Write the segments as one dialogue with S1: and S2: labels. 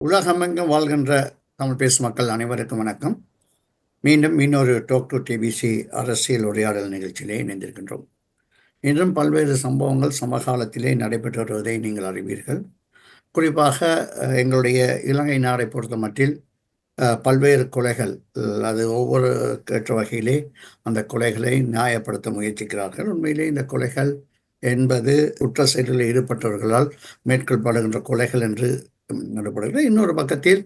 S1: உலகமெங்கும் வாழ்கின்ற தமிழ் பேசும் மக்கள் அனைவருக்கும் வணக்கம். மீண்டும் இன்னொரு டாக் டு டிபிசி அரசியல் உரையாடல் நிகழ்ச்சியிலே இணைந்திருக்கின்றோம். இன்றும் பல்வேறு சம்பவங்கள் சமகாலத்திலே நடைபெற்று வருவதை நீங்கள் அறிவீர்கள். குறிப்பாக எங்களுடைய இலங்கை நாடை பொறுத்த மட்டில் பல்வேறு கொலைகள், அது ஒவ்வொரு கேட்ட வகையிலே அந்த கொலைகளை நியாயப்படுத்த முயற்சிக்கிறார்கள். உண்மையிலே இந்த கொலைகள் என்பது குற்ற செயலில் ஈடுபட்டவர்களால் மேற்கொள்ளப்படுகின்ற கொலைகள் என்று நடைபெறுகிறது. இன்னொரு பக்கத்தில்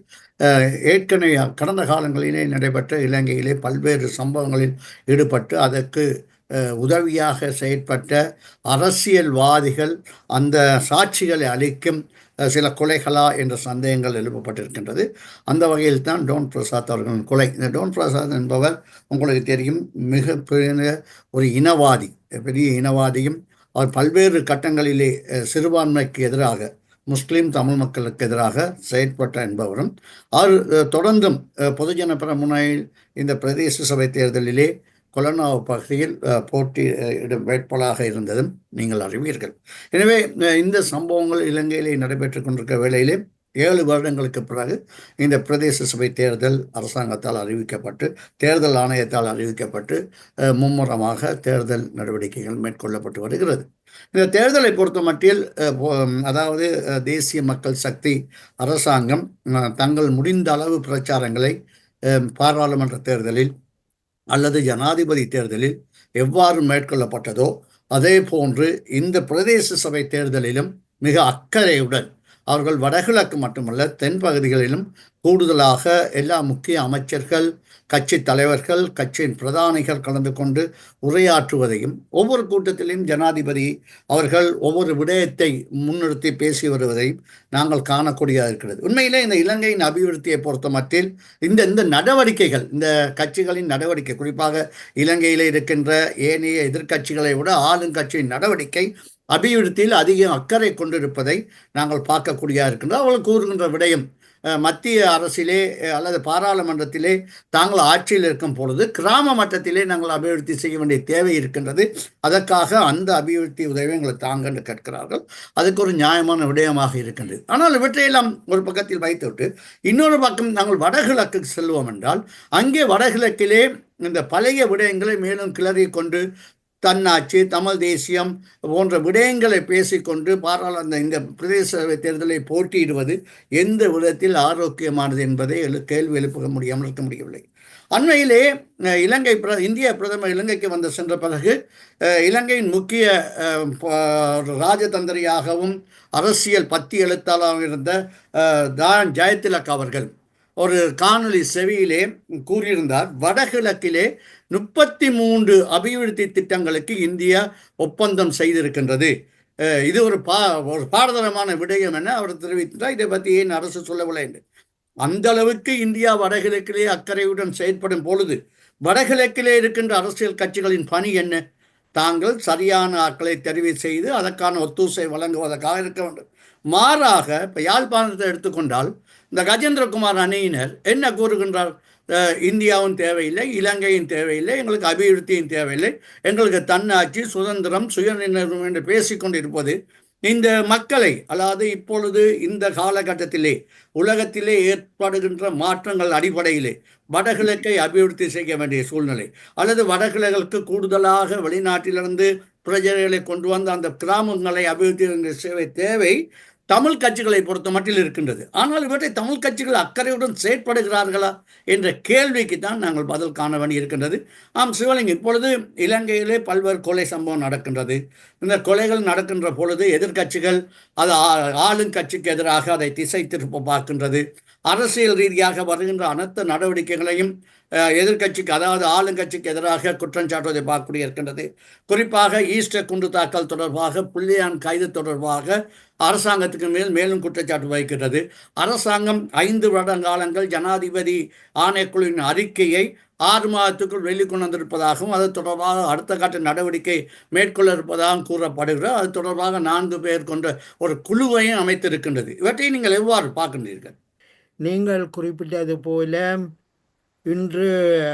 S1: ஏற்கனவே கடந்த காலங்களிலே நடைபெற்ற இலங்கையிலே பல்வேறு சம்பவங்களில் ஈடுபட்டு அதற்கு உதவியாக செயற்பட்ட அரசியல்வாதிகள் அந்த சாட்சிகளை அளிக்கும் சில கொலைகளா என்ற சந்தேகங்கள் எழுப்பப்பட்டிருக்கின்றது. அந்த வகையில் தான் டோன் பிரசாத் அவர்களின் கொலை. இந்த டோன் பிரசாத் என்பவர் உங்களுக்கு தெரியும், மிக பெரிய ஒரு இனவாதி, பெரிய இனவாதியும் அவர் பல்வேறு கட்டங்களிலே சிறுபான்மைக்கு எதிராக, முஸ்லீம் தமிழ் மக்களுக்கு எதிராக செயற்பட்ட என்பவரும் அவர் தொடர்ந்தும் பொதுஜன பெரமுனையில் இந்த பிரதேச சபை தேர்தலிலே கொலனாவ் பகுதியில் போட்டியிடும் வேட்பாளராக இருந்ததும் நீங்கள் அறிவீர்கள். எனவே இந்த சம்பவங்கள் இலங்கையிலே நடைபெற்று கொண்டிருக்க வேளையிலே 7 வருடங்களுக்கு பிறகு இந்த பிரதேச சபை தேர்தல் அரசாங்கத்தால் அறிவிக்கப்பட்டு, தேர்தல் ஆணையத்தால் அறிவிக்கப்பட்டு மும்முரமாக தேர்தல் நடவடிக்கைகள் மேற்கொள்ளப்பட்டு வருகிறது. இந்த தேர்தலை பொறுத்த மட்டில் அதாவது தேசிய மக்கள் சக்தி அரசாங்கம் தங்கள் முடிந்த அளவு பிரச்சாரங்களை பாராளுமன்ற தேர்தலில் அல்லது ஜனாதிபதி தேர்தலில் எவ்வாறு மேற்கொள்ளப்பட்டதோ அதே போன்று இந்த பிரதேச சபை தேர்தலிலும் மிக அக்கறையுடன் அவர்கள் வடகிழக்கு மட்டுமல்ல தென் பகுதிகளிலும் கூடுதலாக எல்லா முக்கிய அமைச்சர்கள், கட்சி தலைவர்கள், கட்சியின் பிரதானிகள் கலந்து கொண்டு உரையாற்றுவதையும், ஒவ்வொரு கூட்டத்திலும் ஜனாதிபதி அவர்கள் ஒவ்வொரு விடயத்தை முன்னிறுத்தி பேசி வருவதையும் நாங்கள் காணக்கூடியதாக இருக்கிறது. உண்மையிலே இந்த இலங்கையின் அபிவிருத்தியை பொறுத்த மட்டில் இந்த நடவடிக்கைகள், இந்த கட்சிகளின் நடவடிக்கை, குறிப்பாக இலங்கையில் இருக்கின்ற ஏனைய எதிர்கட்சிகளை விட ஆளுங்கட்சியின் நடவடிக்கை அபிவிருத்தியில் அதிக அக்கறை கொண்டிருப்பதை நாங்கள் பார்க்கக்கூடியதாக இருக்கின்றோம். அவர்கள் கூறுகின்ற விடயம், மத்திய அரசிலே அல்லது பாராளுமன்றத்திலே தாங்கள் ஆட்சியில் இருக்கும் பொழுது கிராம மட்டத்திலே நாங்கள் அபிவிருத்தி செய்ய வேண்டிய தேவை இருக்கின்றது, அதற்காக அந்த அபிவிருத்தி உதவி எங்களை தாங்க என்று கேட்கிறார்கள். அதுக்கு ஒரு நியாயமான விடயமாக இருக்கின்றது. ஆனால் இவற்றையெல்லாம் ஒரு பக்கத்தில் வைத்துவிட்டு இன்னொரு பக்கம் நாங்கள் வடகிழக்கு செல்வோம் என்றால், அங்கே வடகிழக்கிலே இந்த பழைய விடயங்களை மேலும் கிளறி கொண்டு தன்னாட்சி, தமிழ் தேசியம் போன்ற விடயங்களை பேசிக்கொண்டு இந்த பிரதேச தேர்தலை போட்டியிடுவது எந்த விதத்தில் ஆரோக்கியமானது என்பதை கேள்வி எழுப்ப முடியாமல் இருக்க முடியவில்லை. அண்மையிலே இந்திய பிரதமர் இலங்கைக்கு வந்து சென்ற பிறகு இலங்கையின் முக்கிய ராஜதந்திரியாகவும் அரசியல் பத்தி எழுத்தாளராக இருந்த தான் ஜெயதிலக் அவர்கள் ஒரு காணொலி செவியிலே கூறியிருந்தார், வடகிழக்கிலே 33 அபிவிருத்தி திட்டங்களுக்கு இந்தியா ஒப்பந்தம் செய்திருக்கின்றது. இது ஒரு பாரதூரமான விடயம் என அவர் தெரிவித்தார். இதை பற்றி ஏன் அரசு சொல்லவில்லை என்று. அந்த அளவுக்கு இந்தியா வடகிழக்கிலே அக்கறையுடன் செயற்படும் பொழுது வடகிழக்கிலே இருக்கின்ற அரசியல் கட்சிகளின் பணி என்ன? தாங்கள் சரியான ஆட்களை தெரிவு செய்து அதற்கான ஒத்துசை வழங்குவதற்காக இருக்க வேண்டும். மாறாக இப்போ யாழ்ப்பாணத்தை எடுத்துக்கொண்டால் இந்த கஜேந்திரகுமார் அணியினர் என்ன கூறுகின்றார்? இந்தியாவும் தேவையில்லை, இலங்கையும் தேவையில்லை, எங்களுக்கு அபிவிருத்தியும் தேவையில்லை, எங்களுக்கு தன்னாட்சி, சுதந்திரம், சுயநிர்ணயம் என்று பேசிக்கொண்டிருப்பது இந்த மக்களை, அதாவது இப்பொழுது இந்த காலகட்டத்திலே உலகத்திலே ஏற்படுகின்ற மாற்றங்கள் அடிப்படையிலே வடகிழக்கை அபிவிருத்தி செய்ய வேண்டிய சூழ்நிலை, அல்லது வடகிழக்கு கூடுதலாக வெளிநாட்டிலிருந்து பிரஜைகளை கொண்டு வந்து அந்த கிராமங்களை அபிவிருத்தி செய்ய தேவை தமிழ் கட்சிகளை பொறுத்த மட்டில் இருக்கின்றது. ஆனால் இவற்றை தமிழ் கட்சிகள் அக்கறையுடன் செயற்படுகிறார்களா என்ற கேள்விக்கு தான் நாங்கள் பதில் காண வேண்டி இருக்கின்றது. சிவலிங்கம், இப்பொழுது இலங்கையிலே பல்வேறு கொலை சம்பவம் நடக்கின்றது. இந்த கொலைகள் நடக்கின்ற பொழுது எதிர்கட்சிகள் அது ஆளுங்கட்சிக்கு எதிராக அதை திசை திருப்ப பார்க்கின்றது. அரசியல் ரீதியாக வருகின்ற அனைத்து நடவடிக்கைகளையும் எதிர்கட்சிக்கு, அதாவது ஆளுங்கட்சிக்கு எதிராக குற்றம் சாட்டுவதை பார்க்கக்கூடிய இருக்கின்றது. குறிப்பாக ஈஸ்டர் குண்டு தாக்கல் தொடர்பாக, புள்ளியான் கைது தொடர்பாக அரசாங்கத்துக்கு மேலும் குற்றச்சாட்டு வைக்கிறது. அரசாங்கம் 5 வருடங்காலங்கள் ஜனாதிபதி ஆணைக்குழுவின் அறிக்கையை 6 மாதத்துக்குள் வெளிக்கொண்டு வந்திருப்பதாகவும் அது தொடர்பாக அடுத்த கட்ட நடவடிக்கை மேற்கொள்ள இருப்பதாகவும் கூறப்படுகிறது. அது தொடர்பாக 4 பேர் கொண்ட ஒரு குழுவையும் அமைத்திருக்கின்றது. இவற்றை நீங்கள் எவ்வாறு பார்க்கின்றீர்கள்?
S2: நீங்கள் குறிப்பிட்டது போல இன்று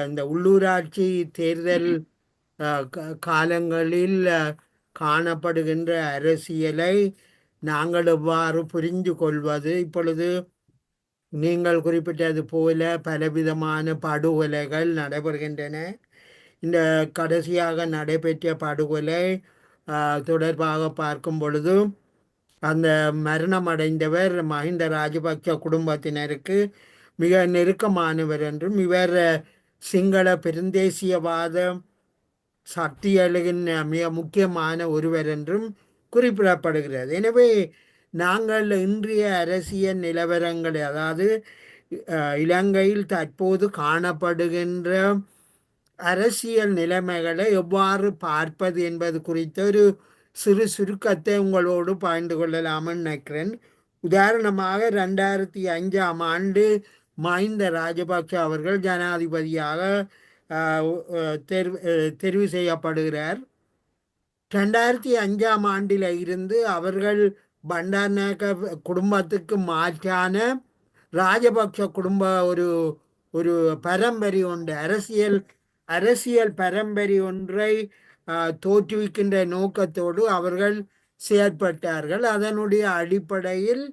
S2: இந்த உள்ளூராட்சி தேர்தல் காலங்களில் காணப்படுகின்ற அரசியலை நாங்கள் எவ்வாறு புரிந்து கொள்வது? இப்பொழுது நீங்கள் குறிப்பிட்டது போல பலவிதமான படுகொலைகள் நடைபெறுகின்றன. இந்த கடைசியாக நடைபெற்ற படுகொலை தொடர்பாக பார்க்கும் பொழுது அந்த மரணமடைந்தவர் மஹிந்த ராஜபக்ஷ குடும்பத்தினருக்கு மிக நெருக்கமானவர் என்றும் இவர் சிங்கள பெருந்தேசியவாத சக்திகளின் மிக முக்கியமான ஒருவர் என்றும் குறிப்பிடப்படுகிறது. எனவே நாங்கள் இன்றைய அரசியல் நிலவரங்களை, அதாவது இலங்கையில் தற்போது காணப்படுகின்ற அரசியல் நிலைமைகளை எவ்வாறு பார்ப்பது என்பது குறித்த ஒரு சிறு சுருக்கத்தை உங்களோடு பகிர்ந்து கொள்ளலாம்னு நினைக்கிறேன். உதாரணமாக 2005ஆம் ஆண்டு மஹிந்த ராஜபக்ஷ அவர்கள் ஜனாதிபதியாக தெரிவு செய்யப்படுகிறார். 2005ஆம் ஆண்டில் இருந்து அவர்கள் பண்டாரநாயக்க குடும்பத்துக்கு மாற்றான ராஜபக்ஷ குடும்ப ஒரு பரம்பரை ஒன்று, அரசியல் பரம்பரை ஒன்றை தோற்றுவிக்கின்ற நோக்கத்தோடு அவர்கள் செயற்பட்டார்கள். அதனுடைய அடிப்படையில்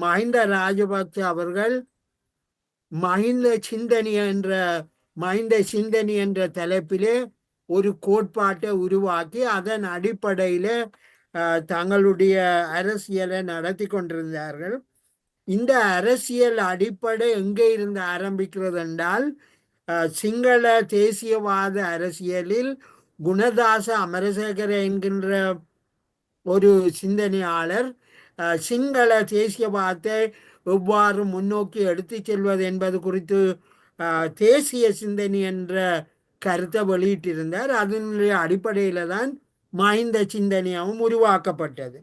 S2: மஹிந்த ராஜபக்ஷ அவர்கள் மஹிந்த சிந்தனி என்ற தலைப்பிலே ஒரு கோட்பாட்டை உருவாக்கி அதன் அடிப்படையில் தங்களுடைய அரசியலை நடத்தி கொண்டிருந்தார்கள். இந்த அரசியல் அடிப்படை எங்கே இருந்து ஆரம்பிக்கிறது என்றால், சிங்கள தேசியவாத அரசியலில் குணதாச அமரசேகர என்கின்ற ஒரு சிந்தனையாளர் சிங்கள தேசியவாதத்தை எவ்வாறு முன்னோக்கி எடுத்து செல்வது என்பது குறித்து தேசிய சிந்தனை என்ற கருத்தை வெளியிட்டிருந்தார். அதனுடைய அடிப்படையில் தான் மஹிந்த சிந்தனையாகவும் உருவாக்கப்பட்டது.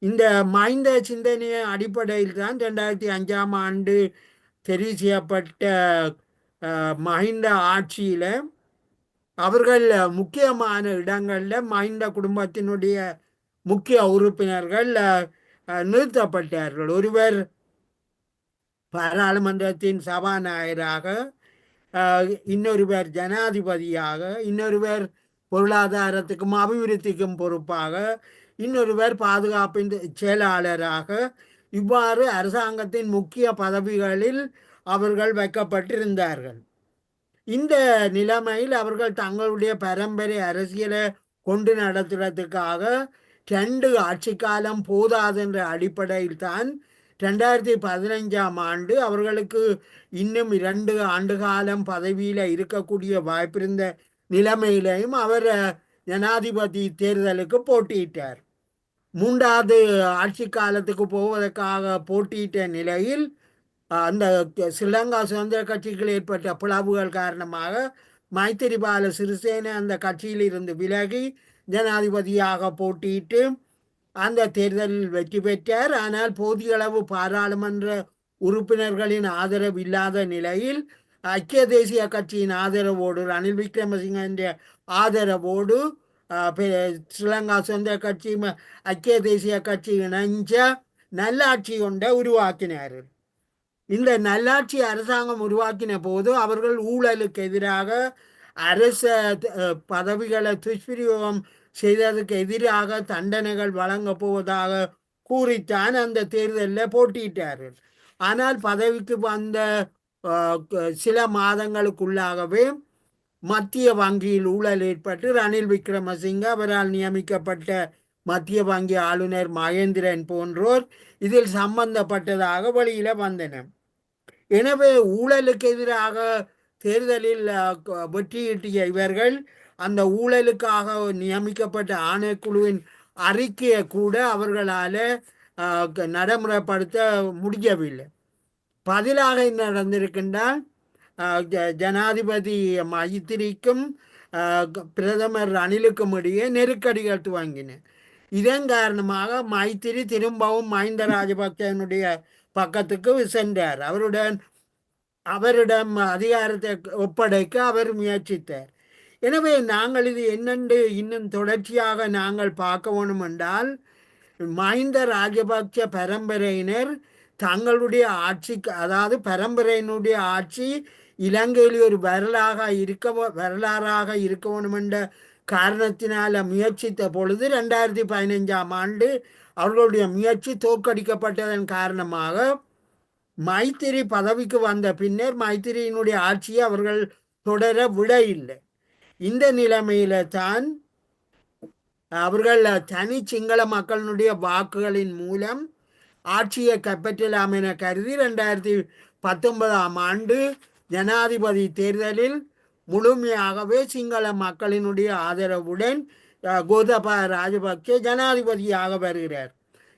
S2: இந்த மஹிந்த சிந்தனைய அடிப்படையில் தான் 2005ஆம் ஆண்டு தெரிவு செய்யப்பட்ட மஹிந்த ஆட்சியில் அவர்கள் முக்கியமான இடங்களில் மஹிந்த குடும்பத்தினுடைய முக்கிய உறுப்பினர்கள் நிறுத்தப்பட்டார்கள். ஒருவர் பாராளுமன்றத்தின் சபாநாயகராக, இன்னொருவர் ஜனாதிபதியாக, இன்னொருவர் பொருளாதாரத்துக்கும் அபிவிருத்திக்கும் பொறுப்பாக, இன்னொருவர் பாதுகாப்பின் செயலாளராக, இவ்வாறு அரசாங்கத்தின் முக்கிய பதவிகளில் அவர்கள் வைக்கப்பட்டிருந்தார்கள். இந்த நிலைமையில் அவர்கள் தங்களுடைய பரம்பரை அரசியலை கொண்டு நடத்துறதுக்காக 2 ஆட்சி காலம் போதாது என்ற அடிப்படையில் தான் 2015ஆம் ஆண்டு அவர்களுக்கு இன்னும் 2 ஆண்டு காலம் பதவியில் இருக்கக்கூடிய வாய்ப்பிருந்த நிலைமையிலையும் அவர் ஜனாதிபதி தேர்தலுக்கு போட்டியிட்டார். 3வது ஆட்சி காலத்துக்கு போவதற்காக போட்டியிட்ட நிலையில் அந்த ஸ்ரீலங்கா சுதந்திர கட்சிகள் ஏற்பட்ட பிளவுகள் காரணமாக மைத்திரிபால சிறிசேன அந்த கட்சியில் இருந்து விலகி ஜனாதிபதியாக போட்டியிட்டு அந்த தேர்தலில் வெற்றி பெற்றார். ஆனால் போதிய அளவு பாராளுமன்ற உறுப்பினர்களின் ஆதரவு இல்லாத நிலையில் ஐக்கிய தேசிய கட்சியின் ஆதரவோடு, ரணில் விக்ரமசிங்க ஆதரவோடு ஸ்ரீலங்கா சுதந்திர கட்சி ஐக்கிய தேசிய கட்சி இணைஞ்ச நல்லாட்சி கொண்ட உருவாக்கினார்கள். இந்த நல்லாட்சி அரசாங்கம் உருவாக்கின போது அவர்கள் ஊழலுக்கு எதிராக, அரச பதவிகளை துஷ்பிரயோகம் செய்ததுக்கு எதிராக தண்டனைகள் வழங்கப் போவதாக கூறித்தான் அந்த தேர்தலில் போட்டியிட்டார்கள். ஆனால் பதவிக்கு வந்த சில மாதங்களுக்குள்ளாகவே மத்திய வங்கியில் ஊழல் ஏற்பட்டு ரணில் விக்ரமசிங்க, அவரால் நியமிக்கப்பட்ட மத்திய வங்கி ஆளுநர் மகேந்திரன் போன்றோர் இதில் சம்பந்தப்பட்டதாக வெளியில வந்தனர். எனவே ஊழலுக்கு எதிராக தேர்தலில் வெற்றியீட்டிய இவர்கள் அந்த ஊழலுக்காக நியமிக்கப்பட்ட ஆணைக்குழுவின் அறிக்கையை கூட அவர்களால் நடைமுறைப்படுத்த முடியவில்லை. பதிலாக என்ன நடந்திருக்கின்றால், ஜனாதிபதி மைத்திரிக்கும் பிரதமர் ரணிலுக்கும் இடையே நெருக்கடிகள் துவங்கின. இதன் காரணமாக மைத்திரி திரும்பவும் மஹிந்த ராஜபக்சனுடைய பக்கத்துக்கு சென்றார். அவரிடம் அதிகாரத்தை ஒப்படைக்க அவர் முயற்சித்தார். எனவே நாங்கள் இது என்னென்று இன்னும் தொடர்ச்சியாக நாங்கள் பார்க்க வேணும் என்றால், மஹிந்த ராஜபக்ச பரம்பரையினர் தங்களுடைய ஆட்சிக்கு, அதாவது பரம்பரையினுடைய ஆட்சி இலங்கையில் ஒரு வரலாறாக இருக்க வேணும் என்ற காரணத்தினால முயற்சித்த பொழுது 2015ஆம் ஆண்டு அவர்களுடைய முயற்சி தோற்கடிக்கப்பட்டதன் காரணமாக மைத்திரி பதவிக்கு வந்த பின்னர் மைத்திரியினுடைய ஆட்சியை அவர்கள் தொடர விட இல்லை. இந்த நிலைமையில தான் அவர்கள் தனி சிங்கள மக்களினுடைய வாக்குகளின் மூலம் ஆட்சியை கைப்பற்றலாம் என கருதி 2019 ஜனாதிபதி தேர்தலில் முழுமையாகவே சிங்கள மக்களினுடைய ஆதரவுடன் கோத்தபாய ராஜபக்சே ஜனாதிபதியாக வருகிறார்.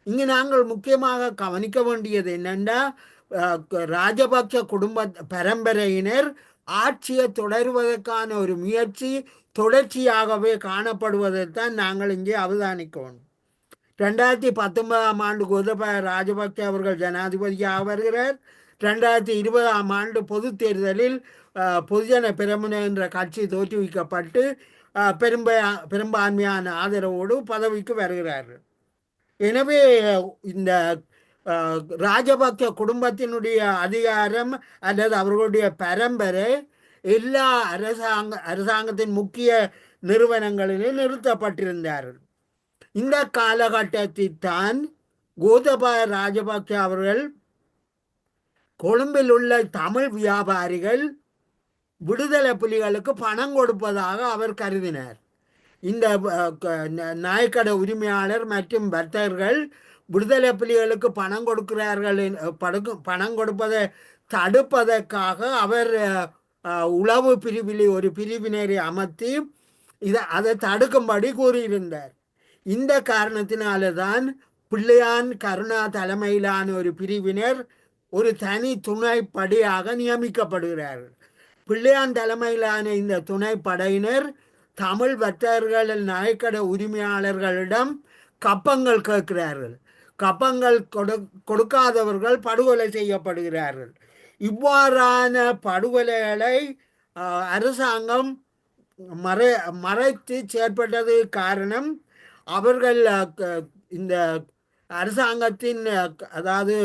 S2: இங்கு நாங்கள் முக்கியமாக கவனிக்க வேண்டியது என்னென்னா, ராஜபக்ச குடும்ப பரம்பரையினர் ஆட்சியை தொடருவதற்கான ஒரு முயற்சி தொடர்ச்சியாகவே காணப்படுவதைத்தான் நாங்கள் இங்கே அவதானிக்கணும். 2019 கோத்தபாய ராஜபக்சே அவர்கள் ஜனாதிபதியாக வருகிறார். 2020 பொது தேர்தலில் பொதுஜன பெரமுன என்ற கட்சி தோற்றுவிக்கப்பட்டு பெரும்பான்மையான ஆதரவோடு பதவிக்கு வருகிறார்கள். எனவே இந்த ராஜபக்ச குடும்பத்தினுடைய அதிகாரம் அல்லது அவர்களுடைய பரம்பரை எல்லா அரசாங்கத்தின் முக்கிய நிறுவனங்களிலும் நிறுத்தப்பட்டிருந்தார்கள். இந்த காலகட்டத்தில் தான் கோத்தபாய ராஜபக்ச அவர்கள் கொழும்பில் உள்ள தமிழ் வியாபாரிகள் விடுதலை புலிகளுக்கு பணம் கொடுப்பதாக அவர் கருதினார். இந்த நாயக்கடை உரிமையாளர் மற்றும் வர்த்தகர்கள் விடுதலை புலிகளுக்கு பணம் கொடுக்கிறார்கள், பணம் கொடுப்பதை தடுப்பதற்காக அவர் உளவு பிரிவில் ஒரு பிரிவினரை அமர்த்தி அதை தடுக்கும்படி கூறியிருந்தார். இந்த காரணத்தினால தான் பிள்ளையான் கருணா தலைமையிலான ஒரு பிரிவினர் ஒரு தனி துணைப்படையாக நியமிக்கப்படுகிறார்கள். பிள்ளையான் தலைமையிலான இந்த துணைப்படையினர் தமிழ் வர்த்தகர்கள் நாயக்கடை உரிமையாளர்களிடம் கப்பங்கள் கேட்கிறார்கள். கப்பங்கள் கொடுக்காதவர்கள் படுகொலை செய்யப்படுகிறார்கள். இவ்வாறான படுகொலைகளை அரசாங்கம் மறைத்து செயற்பட்டது காரணம் அவர்கள் இந்த அரசாங்கத்தின் அதாவது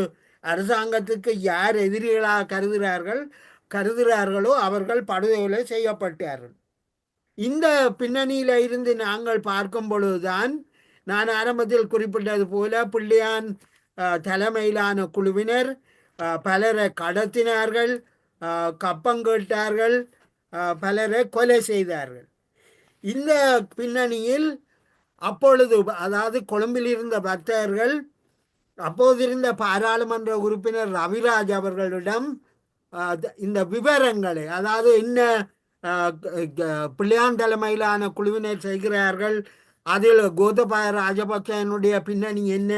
S2: அரசாங்கத்துக்கு யார் எதிரிகளாக கருதுகிறார்களோ அவர்கள் படுகொலை செய்யப்பட்டார்கள். இந்த பின்னணியில் இருந்து நாங்கள் பார்க்கும் பொழுதுதான் நான் ஆரம்பத்தில் குறிப்பிட்டது போல பிள்ளையான் தலைமையிலான குழுவினர் பலரை கடத்தினார்கள், கப்பங்கேட்டார்கள், பலரை கொலை செய்தார்கள். இந்த பின்னணியில் அப்பொழுது அதாவது கொழும்பில் இருந்த பக்தர்கள் அப்போதிருந்த பாராளுமன்ற உறுப்பினர் ரவிராஜ் அவர்களிடம் இந்த விவரங்களை, அதாவது என்ன பிள்ளையான் தலைமையிலான குழுவினர் செய்கிறார்கள், அதில் கோத்தபாய ராஜபக்சனுடைய பின்னணி என்ன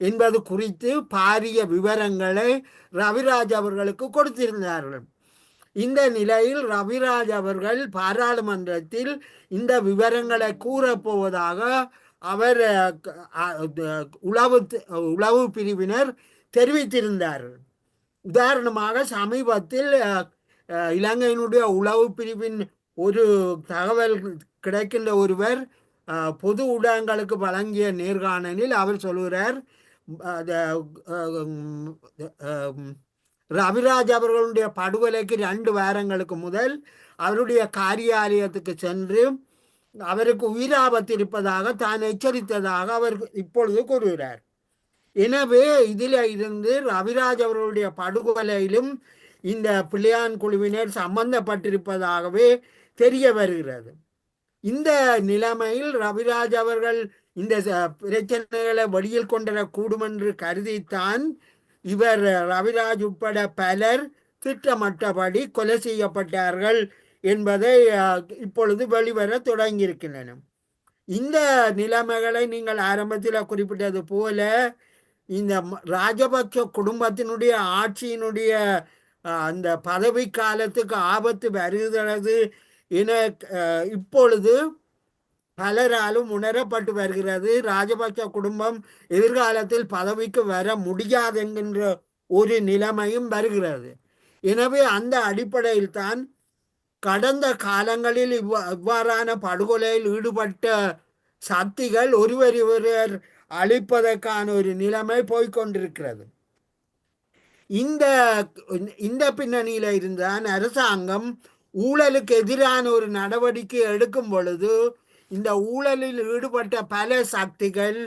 S2: என்பது குறித்து பாரிய விவரங்களை ரவிராஜ் அவர்களுக்கு கொடுத்திருந்தார்கள். இந்த நிலையில் ரவிராஜ் அவர்கள் பாராளுமன்றத்தில் இந்த விவரங்களை கூறப்போவதாக அவர் உளவு பிரிவினர் தெரிவித்திருந்தார்கள். உதாரணமாக சமீபத்தில் இலங்கையினுடைய உளவு பிரிவின் ஒரு தகவல் கிடைக்கின்ற ஒருவர் பொது ஊடகங்களுக்கு வழங்கிய நேர்காணலில் அவர் சொல்கிறார், ரவிராஜ் அவர்களுடைய படுகொலைக்கு 2 வாரங்களுக்கு முதல் அவருடைய காரியாலயத்துக்கு சென்று அவருக்கு உயிராபத்து இருப்பதாக தான் எச்சரித்ததாக அவர் இப்பொழுது கூறுகிறார். எனவே இதில் இருந்து ரவிராஜ் அவர்களுடைய படுகொலையிலும் இந்த பிள்ளையான் குழுவினர் சம்பந்தப்பட்டிருப்பதாகவே தெரிய வருகிறது. இந்த நிலைமையில் ரவிராஜ் அவர்கள் இந்த பிரச்சனைகளை வெளியில் கொண்டுவரக்கூடும் என்று கருதித்தான் இவர் ரவிராஜ் உட்பட பலர் திட்டமிட்டபடி கொலை செய்யப்பட்டார்கள் என்பதை இப்பொழுது வெளிவர தொடங்கியிருக்கின்றன. இந்த நிலைமைகளை நீங்கள் ஆரம்பத்தில் குறிப்பிட்டது போல இந்த ராஜபக்ச குடும்பத்தினுடைய ஆட்சியினுடைய அந்த பதவி காலத்துக்கு ஆபத்து வருகிறது என இப்பொழுது பலராலும் உணரப்பட்டு வருகிறது. ராஜபக்ச குடும்பம் எதிர்காலத்தில் பதவிக்கு வர முடியாது என்கின்ற ஒரு நிலைமையும் வருகிறது. எனவே அந்த அடிப்படையில் தான் கடந்த காலங்களில் இவ்வாறான படுகொலையில் ஈடுபட்ட சக்திகள் ஒருவர் அழிப்பதற்கான ஒரு நிலைமை போய்கொண்டிருக்கிறது. இந்த பின்னணியில் இருந்தான் அரசாங்கம் ஊழலுக்கு எதிரான ஒரு நடவடிக்கை எடுக்கும் பொழுது இந்த ஊழலில் ஈடுபட்ட பல சக்திகள்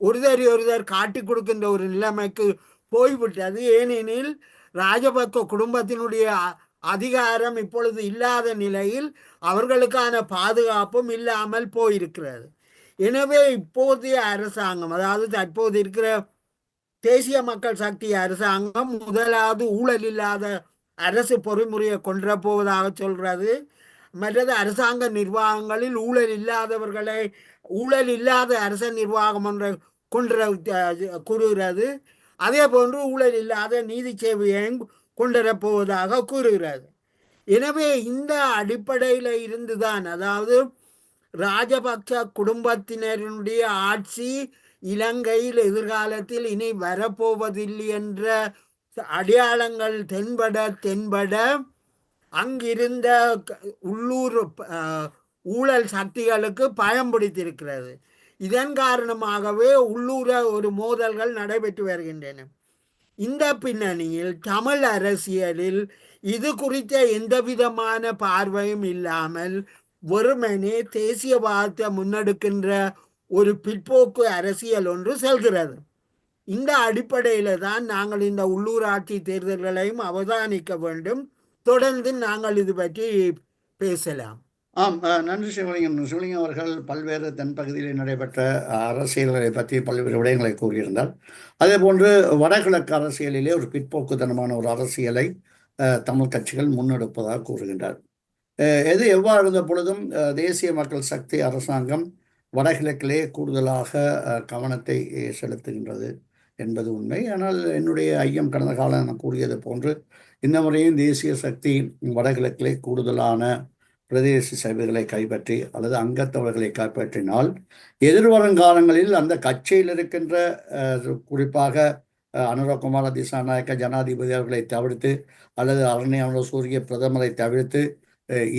S2: ஒருவர் காட்டி கொடுக்கின்ற ஒரு நிலைமைக்கு போய்விட்டது. ஏனெனில் ராஜபக்ச குடும்பத்தினுடைய அதிகாரம் இப்பொழுது இல்லாத நிலையில் அவர்களுக்கான பாதுகாப்பும் இல்லாமல் போயிருக்கிறது. எனவே இப்போதைய அரசாங்கம், அதாவது தற்போது இருக்கிற தேசிய மக்கள் சக்தி அரசாங்கம் முதலாவது ஊழல் இல்லாத அரசு பொறிமுறையை கொண்டு போவதாக சொல்றது. மற்றது அரசாங்க நிர்வாகங்களில் ஊழல் இல்லாத அரச நிர்வாகம் என்ற கூறுகிறது. அதே போன்று ஊழல் இல்லாத நீதி சேவையையும் கொண்டுவரப்போவதாக கூறுகிறது. எனவே இந்த அடிப்படையில் இருந்துதான், அதாவது ராஜபக்ச குடும்பத்தினருடைய ஆட்சி இலங்கையில் எதிர்காலத்தில் இனி வரப்போவதில்லை என்ற அடையாளங்கள் தென்பட அங்கிருந்த உள்ளூர் ஊழல் சக்திகளுக்கு பயம் பிடித்திருக்கிறது. இதன் காரணமாகவே உள்ளூர ஒரு மோதல்கள் நடைபெற்று வருகின்றன. இந்த பின்னணியில் தமிழ் அரசியலில் இது குறித்த எந்த விதமான பார்வையும் இல்லாமல் வெறுமனே தேசியவாதத்தை முன்னெடுக்கின்ற ஒரு பிற்போக்கு அரசியல் ஒன்று செல்கிறது. இந்த அடிப்படையில் தான் நாங்கள் இந்த உள்ளூராட்சி தேர்தல்களையும் அவதானிக்க வேண்டும். தொடர்ந்து நாங்கள் இது பற்றி பேசலாம்.
S1: நன்றி சிவலிங்கம். சிவலிங்கம் அவர்கள் பல்வேறு தென்பகுதியில் நடைபெற்ற அரசியல்களை பற்றி பல்வேறு விடயங்களை கூறியிருந்தார். அதே போன்று வடகிழக்கு அரசியலிலே ஒரு பிற்போக்குத்தனமான ஒரு அரசியலை தமிழ் கட்சிகள் முன்னெடுப்பதாக கூறுகின்றார். எது எவ்வாறு இருந்த பொழுதும் தேசிய மக்கள் சக்தி அரசாங்கம் வடகிழக்கிலே கூடுதலாக கவனத்தை செலுத்துகின்றது என்பது உண்மை. ஆனால் என்னுடைய ஐயம் கடந்த காலம் நான் கூறியது போன்று இந்த முறையும் தேசிய சக்தி வடகிழக்கிலே கூடுதலான பிரதேச சபைகளை கைப்பற்றி அல்லது அங்கத்தவர்களை கைப்பற்றினால் எதிர்வருங்காலங்களில் அந்த கட்சியில் இருக்கின்ற குறிப்பாக அனுரகுமார திசாநாயக்க ஜனாதிபதி அவர்களை தவிர்த்து அல்லது அருண் சூரிய பிரதமரை தவிர்த்து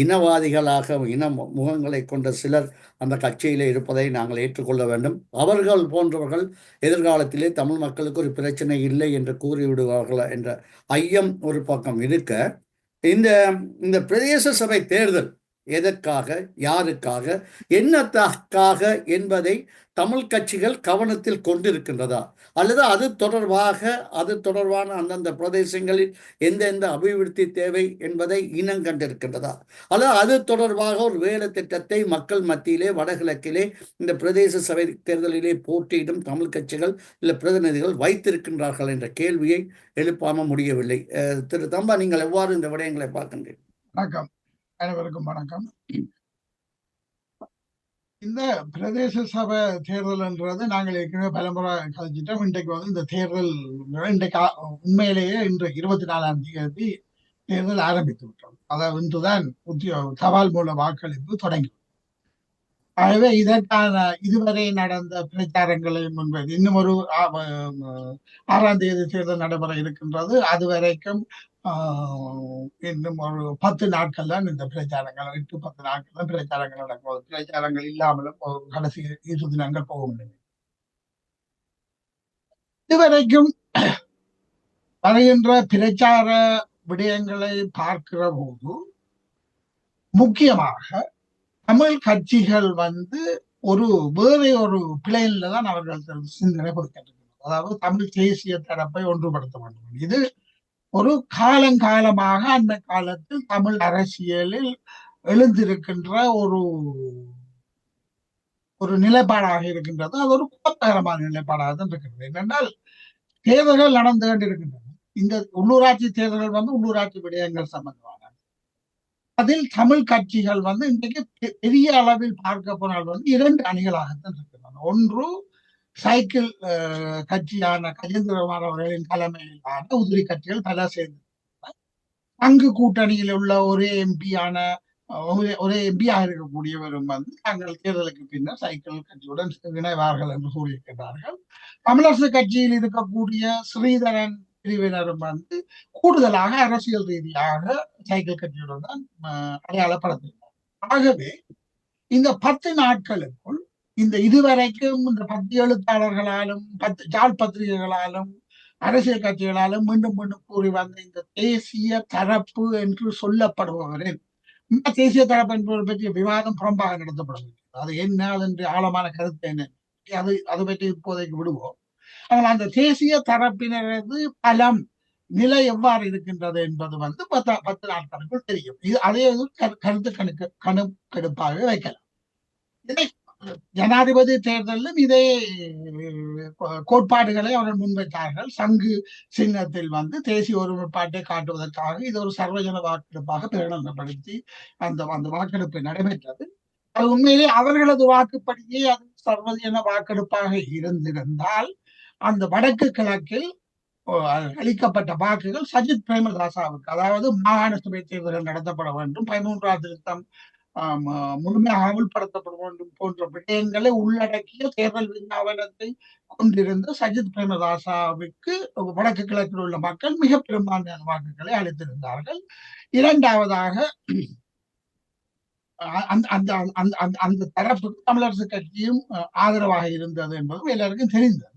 S1: இனவாதிகளாக இன முகங்களை கொண்ட சிலர் அந்த கட்சியிலே இருப்பதை நாங்கள் ஏற்றுக்கொள்ள வேண்டும். அவர்கள் போன்றவர்கள் எதிர்காலத்திலே தமிழ் மக்களுக்கு ஒரு பிரச்சனை இல்லை என்று கூறிவிடுவார்கள் என்ற ஐயம் ஒரு பக்கம் இருக்க, இந்த பிரதேச சபை தேர்தல் எதற்காக, யாருக்காக, என்னத்துக்காக என்பதை தமிழ் கட்சிகள் கவனத்தில் கொண்டிருக்கின்றதா, அல்லது அது தொடர்பான அந்தந்த பிரதேசங்களில் எந்தெந்த அபிவிருத்தி தேவை என்பதை இனம் கண்டிருக்கின்றதா, அல்லது அது தொடர்பாக ஒரு வேலை திட்டத்தை மக்கள் மத்தியிலே வடகிழக்கிலே இந்த பிரதேச சபை தேர்தலிலே போட்டியிடும் தமிழ் கட்சிகள் இல்லை பிரதிநிதிகள் வைத்திருக்கின்றார்கள் என்ற கேள்வியை எழுப்பாம முடியவில்லை. திரு தம்பா, நீங்கள் எவ்வாறு இந்த விடயங்களை பார்க்கின்றீர்கள்?
S3: வணக்கம், அனைவருக்கும் வணக்கம். இந்த பிரதேச சபை தேர்தல்ன்றது நாங்கள் ஏற்கனவே பலமுறை கழிச்சிட்டோம். இன்றைக்கு இந்த தேர்தல் இன்றைக்கு உண்மையிலேயே இன்று 24ஆம் தேதி தேர்தல் ஆரம்பித்து விட்டோம். அதாவது இன்றுதான் தபால் மூல வாக்களிப்பு தொடங்கி. ஆகவே இதற்கான இதுவரை நடந்த பிரச்சாரங்களை முன்பது இன்னும் ஒரு 6ஆம் தேதி தேர்தல் நடைபெற இருக்கின்றது. அது வரைக்கும் இன்னும் ஒரு 10 நாட்கள் தான் இந்த பிரச்சாரங்கள், 8-10 நாட்கள் தான் பிரச்சாரங்கள் நடக்கும். பிரச்சாரங்கள் இல்லாமலும் கடைசி 20 தினங்கள் போக முடியும். இதுவரைக்கும் வருகின்ற பிரச்சார விடயங்களை பார்க்கிற போது முக்கியமாக தமிழ் கட்சிகள் வேற ஒரு பிளேன்ல தான் அவர்கள் சிந்தனை கொடுக்கின்றனர். அதாவது தமிழ் தேசிய தரப்பை ஒன்றுபடுத்த வேண்டும். இது ஒரு காலங்காலமாக அந்த காலத்தில் தமிழ் அரசியலில் எழுந்திருக்கின்ற ஒரு நிலைப்பாடாக இருக்கின்றது. அது ஒரு குழப்பகரமான நிலைப்பாடாக தான் இருக்கின்றது. என்னென்றால் தேர்தல்கள் நடந்து கொண்டிருக்கின்றன. இந்த உள்ளூராட்சி தேர்தல்கள் உள்ளூராட்சி விடயங்கள் சம்பந்தமான அதில் தமிழ் கட்சிகள் இன்றைக்கு பெரிய அளவில் பார்க்க போனால் 2 அணிகளாகத்தான் இருக்கின்றன. ஒன்று சைக்கிள் கட்சியான கஜேந்திரகுமார் அவர்களின் தலைமையிலான உதிரி கட்சிகள் பல சேர்ந்து அங்கு கூட்டணியில் உள்ள ஒரே எம்பியாக இருக்கக்கூடியவரும் தாங்கள் தேர்தலுக்கு பின்னர் சைக்கிள் கட்சியுடன் இணைவார்கள் என்று கூறியிருக்கிறார்கள். தமிழரசு கட்சியில் இருக்கக்கூடிய ஸ்ரீதரன் பிரிவினரும் கூடுதலாக அரசியல் ரீதியாக சைக்கிள் கட்சியுடன் தான் அடையாளப்படுத்துகிறார். ஆகவே இந்த 10 நாட்களுக்குள் இதுவரைக்கும் இந்த 10 எழுத்தாளர்களாலும் 10 ஜாழ் பத்திரிகைகளாலும் அரசியல் கட்சிகளாலும் மீண்டும் மீண்டும் கூறி வந்த இந்த தேசிய தரப்பு என்று சொல்லப்படுபவரின் இந்த தேசிய தரப்பு என்பதை பற்றிய விவாதம் புறம்பாக நடத்தப்படுகிறது. அது என்ன, அதன் ஆழமான கருத்து என்ன, அது பற்றி இப்போதைக்கு விடுவோம். ஆனால் அந்த தேசிய தரப்பினரது பலம் நிலை எவ்வாறு இருக்கின்றது என்பது வந்து 10 நாட்களுக்குள் தெரியும். இது அதே கருத்து கணக்கெடுப்பாகவே வைக்கலாம். இதை ஜனாதிபதி தேர்தலிலும் இதே கோட்பாடுகளை அவர்கள் முன்வைத்தார்கள். சங்கு சின்னத்தில் வந்து தேசிய ஒருமைப்பாட்டை காட்டுவதற்காக இது ஒரு சர்வஜன வாக்கெடுப்பாக பிரகடனப்படுத்தி அந்த வாக்கெடுப்பு நடைபெற்றது. அது உண்மையிலே அவர்களது வாக்குப்படியே அது சர்வஜன வாக்கெடுப்பாக இருந்திருந்தால் அந்த வடக்கு கிழக்கில் அளிக்கப்பட்ட வாக்குகள் சஜித் பிரேமதாசாவுக்கு, அதாவது மாகாண சபை தேர்தல்கள் நடத்தப்பட வேண்டும், 13ஆம் திருத்தம் முழுமையாக அமுல்படுத்தப்பட வேண்டும் போன்ற விடயங்களை உள்ளடக்கிய தேர்தல் விஞ்ஞாபனத்தை கொண்டிருந்த சஜித் பிரேமதாசாவுக்கு வடக்கு கிழக்கில் உள்ள மக்கள் மிக பெரும்பான்மையான வாக்குகளை அளித்திருந்தார்கள். இரண்டாவதாக அந்த தரப்புக்கு தமிழரசு கட்சியும் ஆதரவாக இருந்தது என்பதும் எல்லாருக்கும் தெரிந்தது.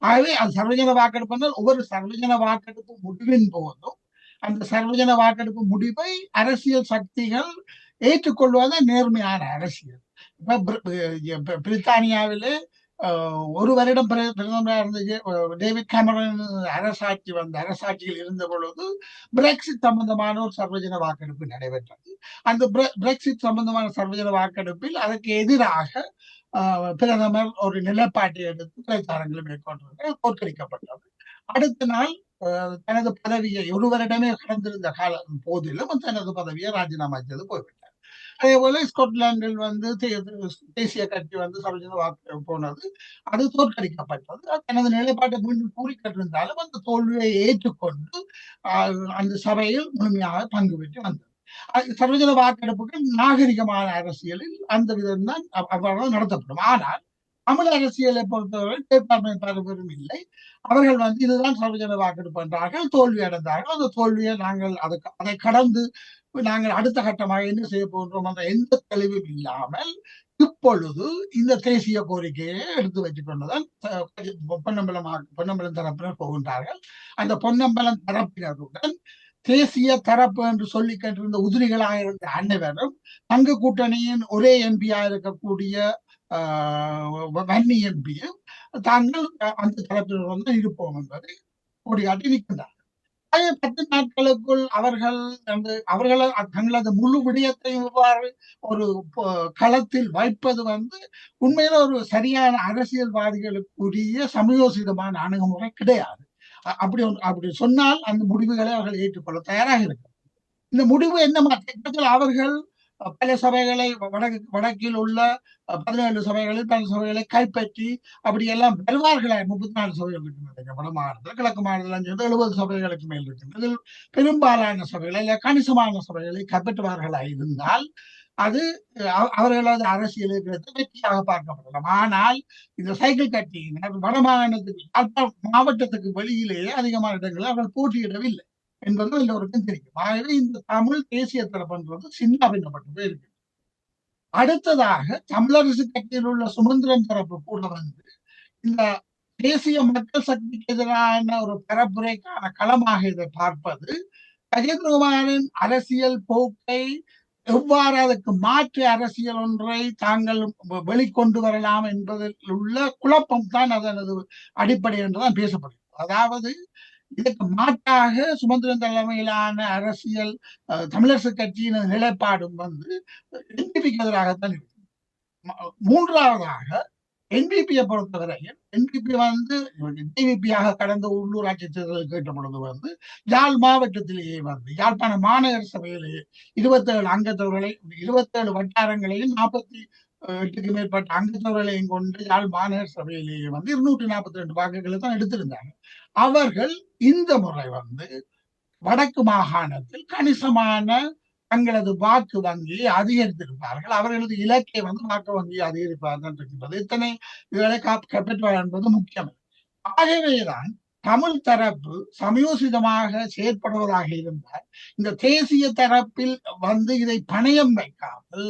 S3: ஆகவே அது சர்வஜன வாக்கெடுப்பு என்றால் ஒவ்வொரு சர்வஜன வாக்கெடுப்பு முடிவின் போதும் அந்த சர்வஜன வாக்கெடுப்பு முடிவை அரசியல் சக்திகள் ஏற்றுக்கொள்வத நேர்மையான அரசியல். இப்ப பிரித்தானியாவிலே ஒரு வருடம் பிரதமராக இருந்த டேவிட் கேமரன் அரசாட்சியில் இருந்த பொழுது பிரெக்சிட் சம்பந்தமான ஒரு சர்வஜன வாக்கெடுப்பு நடைபெற்றது. அந்த பிரெக்சிட் சம்பந்தமான சர்வஜன வாக்கெடுப்பில் அதற்கு எதிராக பிரதமர் ஒரு நிலைப்பாட்டை எடுத்து பிரச்சாரங்களை மேற்கொண்டு தோற்கடிக்கப்பட்டது. அடுத்த நாள் தனது பதவியை ஒரு வருடமே கடந்திருந்த போதிலும் தனது பதவியை ராஜினாமா செய்து போய்விட்டார். அதே போல ஸ்காட்லாந்தில் வந்து தேசிய கட்சி வந்து சர்வஜன வாக்கு போனது, அது தோற்கடிக்கப்பட்டது. தனது நிலைப்பாட்டை மீண்டும் கூறிக்கொண்டிருந்தாலும் அந்த தோல்வியை ஏற்றுக்கொண்டு அந்த சபையில் முழுமையாக பங்கு பெற்று வந்தது. சர்வஜன வாக்கெடுப்புகள் நாகரிகமான அரசியலில் அந்த விதம் தான் அவ்வாறு நடத்தப்படும். ஆனால் தமிழ் அரசியலை பொறுத்தவரை பேர்பான்மை பெறும் இல்லை. அவர்கள் வந்து இதுதான் சர்வஜன வாக்கெடுப்பு என்றார்கள், தோல்வி அடைந்தார்கள். அந்த தோல்வியை நாங்கள் அதை கடந்து நாங்கள் அடுத்த கட்டமாக என்ன செய்ய போன்றோம் என்ற எந்த தெளிவும் இல்லாமல் இப்பொழுது இந்த தேசிய கோரிக்கையை எடுத்து வைத்துக் கொண்டுதான் பொன்னம்பலம் தரப்பினர் போகின்றார்கள். அந்த பொன்னம்பலம் தரப்பினருடன் தேசிய தரப்பு என்று சொல்லி கேட்டிருந்த உதிரிகளாக இருந்த அனைவரும் தங்க கூட்டணியின் ஒரே எம்பியா இருக்கக்கூடிய வன்னி எம்பியும் தாங்கள் அந்த தரப்பினர் வந்து இருப்போம் என்பதை கொடிகாட்டி நிற்கின்றார்கள். 10 நாட்களுக்குள் அவர்கள் தங்களது முழு விடயத்தை இவ்வாறு ஒரு களத்தில் வைப்பது வந்து உண்மையில ஒரு சரியான அரசியல்வாதிகளுக்குரிய சமயோசிதமான அணுகுமுறை கிடையாது. அப்படி சொன்னால் அந்த முடிவுகளை அவர்கள் ஏற்றுக்கொள்ள தயாராக இருக்கிறார். இந்த முடிவு என்ன மாற்றத்தில் அவர்கள் பல சபைகளை வடக்கில் உள்ள 17 சபைகளில் பல சபைகளை கைப்பற்றி அப்படியெல்லாம் பெறுவார்களாய். 34 சபைகள் இருக்கின்றன வட மாநிலத்தில், கிழக்கு மாநிலத்தில் 70 சபைகளுக்கு மேல் இருக்கின்றது. இதில் பெரும்பாலான சபைகளை இல்ல கணிசமான சபைகளை கைப்பற்றுவார்களாய் இருந்தால் அது அவர்களது அரசியலுக்கு கிடைத்த வெற்றியாக பார்க்கப்படலாம். ஆனால் இந்த சைக்கிள் கட்சியினர் வடமாகாணத்துக்கு மாவட்டத்துக்கு வெளியிலேயே அதிகமான இடங்களில் அவர்கள் போட்டியிடவில்லை என்பது எல்லோருக்கும் தெரியும். ஆகவே இந்த தமிழ் தேசிய தரப்புன்றது சின்ன பின்னப்பட்டு இருக்கு. அடுத்ததாக தமிழரசு கட்சியில் உள்ள சுமந்திரன் தரப்பு கூட வந்து இந்த தேசிய மக்கள் சக்திக்கு எதிரான ஒரு பரப்புரைக்கான களமாக இதை பார்ப்பது, கஜேந்திரகுமாரின் அரசியல் போக்கை எவ்வாறு அதற்கு மாற்று அரசியல் ஒன்றை தாங்கள் வெளிக்கொண்டு வரலாம் என்பதில் உள்ள குழப்பம் தான் அதனது அடிப்படை என்றுதான் பேசப்படுகிறது. அதாவது இதற்கு மாற்றாக சுமந்திரன் தலைமையிலான அரசியல் தமிழரசு கட்சியின் நிலைப்பாடும் வந்து என்பிபிக்கு எதிராகத்தான் இருக்கு. மூன்றாவதாக என்பிபியை பொறுத்தவரையில் என்பிபி வந்து டிவிபியாக கடந்த உள்ளூராட்சி தேர்தலில் கேட்ட பொழுது வந்து யாழ் மாவட்டத்திலேயே வந்து யாழ்ப்பாண மாநகர சபையிலேயே 27 அங்கத்தவர்களை 27 வட்டாரங்களையும் 48க்கு மேற்பட்ட அங்கத்தவர்களையும் கொண்டு யாழ் மாநகர சபையிலேயே வந்து 242 வாக்குகளை தான் எடுத்திருந்தாங்க. அவர்கள் இந்த முறை வந்து வடக்கு மாகாணத்தில் கணிசமான தங்களது வாக்கு வங்கியை அதிகரித்திருப்பார்கள். அவர்களது இலக்கை வந்து வாக்கு வங்கியை அதிகரிப்பார்கள் இருக்கின்றது. இத்தனை இதுகளை கைப்பற்றுவார் என்பது முக்கியம். ஆகவேதான் தமிழ் தரப்பு சமயோசிதமாக செயற்படுவதாக இருந்தால் இந்த தேசிய தரப்பில் வந்து இதை பணயம் வைக்காமல்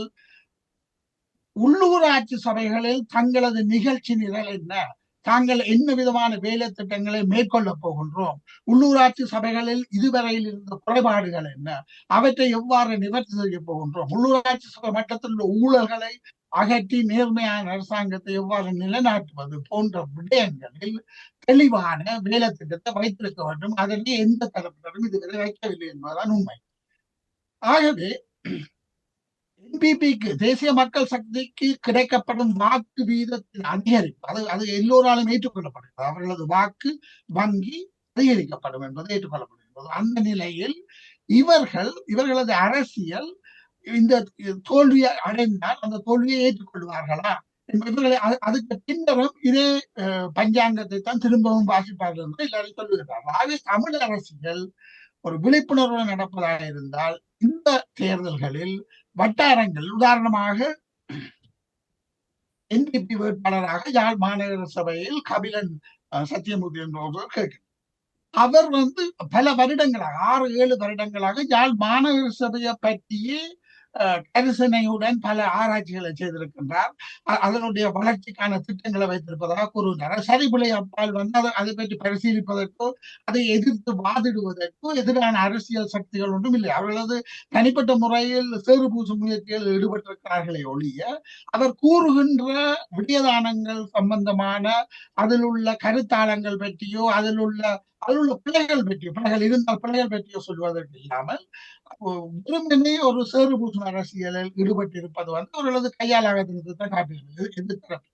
S3: உள்ளூராட்சி சபைகளில் தங்களது நிகழ்ச்சி நிரல் என்ன, தாங்கள் என்ன விதமான வேலை திட்டங்களை மேற்கொள்ள போகின்றோம், உள்ளூராட்சி சபைகளில் இதுவரையில் இருந்த குறைபாடுகள் என்ன, அவற்றை எவ்வாறு நிவர்த்தி செய்ய போகின்றோம், உள்ளூராட்சி சபை மட்டத்தில் உள்ள ஊழல்களை அகற்றி நேர்மையான அரசாங்கத்தை எவ்வாறு நிலைநாட்டுவது போன்ற விடயங்களில் தெளிவான வேலை திட்டத்தை வைத்திருக்க வேண்டும். அதனை எந்த தரப்பினரும் இதுவரை வைக்கவில்லை என்பதுதான் உண்மை. ஆகவே என்பிபிக்கு, தேசிய மக்கள் சக்திக்கு கிடைக்கப்படும் வாக்கு வீதத்தின் அதிகரிப்பு அது எல்லோராலும் ஏற்றுக்கொள்ளப்படுகிறது. அவர்களது வாக்கு வங்கி அதிகரிக்கப்படும் என்பது ஏற்றுக்கொள்ளப்படுகிறது. அந்த நிலையில் இவர்களது அரசியல் இந்த தோல்வியை அடைந்தால் அந்த தோல்வியை ஏற்றுக்கொள்வார்களா? இவர்களை அதுக்கு பின்னரும் இதே பஞ்சாங்கத்தை தான் திரும்பவும் வாசிப்பார்கள் என்று எல்லாரும் சொல்லுகிறார்கள். ஆகவே தமிழ் அரசியல் ஒரு விழிப்புணர்வுடன் நடப்பதாக இருந்தால் இந்த தேர்தல்களில் வட்டாரங்கள், உதாரணமாக என்பிபி வேட்பாளராக யாழ் மாநகர சபையில் கபிலன் சத்தியமூர்த்தி என்பவர் கேட்கிறார். அவர் பல வருடங்களாக 6-7 வருடங்களாக யாழ் மாநகர சபையை பற்றியே கரிசனையுடன் பல ஆராய்ச்சிகளை செய்திருக்கின்றார். அதனுடைய வளர்ச்சிக்கான திட்டங்களை வைத்திருப்பதாக கூறுகிறார். சரிபிழை அப்பால் அதை பற்றி பரிசீலிப்பதற்கோ அதை எதிர்த்து வாதிடுவதற்கோ எதிரான அரசியல் சக்திகள் ஒன்றும் இல்லை. அவர்களது தனிப்பட்ட முறையில் சேறு பூசும் முயற்சியில் ஈடுபட்டிருக்கிறார்களே ஒழிய அவர் கூறுகின்ற விடயதானங்கள் சம்பந்தமான அதில் உள்ள கருத்தாளங்கள் பற்றியோ அதில் உள்ள பிள்ளைகள் பற்றியோ, பிள்ளைகள் இருந்தால் பிள்ளைகள் பற்றியோ சொல்வதற்கு இல்லாமல் வெறுமனே ஒரு சேறு பூசும் அரசியலில் ஈடுபட்டிருப்பது அவர்களது கையாளாகத்தான் காட்டுகிறது எதிர்த்தரப்பு.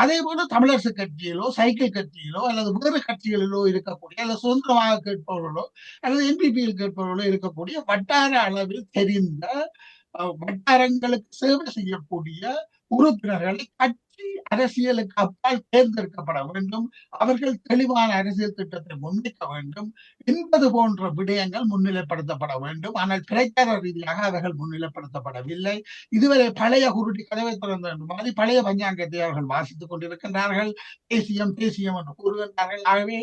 S3: அதே போல தமிழரசு கட்சியிலோ சைக்கிள் கட்சியிலோ அல்லது வேறு கட்சிகளிலோ இருக்கக்கூடிய அல்லது சுதந்திரமாக கேட்பவர்களோ அல்லது என்பிபியில் கேட்பவர்களோ இருக்கக்கூடிய வட்டார அளவில் தெரிந்த வட்டாரங்களுக்கு சேவை செய்யக்கூடிய உறுப்பினர்களை கட்சி அரசியலுக்கு அப்பால் தேர்ந்தெடுக்கப்பட வேண்டும், அவர்கள் தெளிவான அரசியல் திட்டத்தை முன்வைக்க வேண்டும் என்பது போன்ற விடயங்கள் முன்னிலைப்படுத்தப்பட வேண்டும். ஆனால் பிரச்சார ரீதியாக அவர்கள் முன்னிலைப்படுத்தப்படவில்லை. இதுவரை பழைய குருட்டி கதவை திறந்த மாதிரி பழைய பஞ்சாங்கத்தை அவர்கள் வாசித்துக் கொண்டிருக்கின்றார்கள். தேசியம் என்று கூறுகின்றார்கள். ஆகவே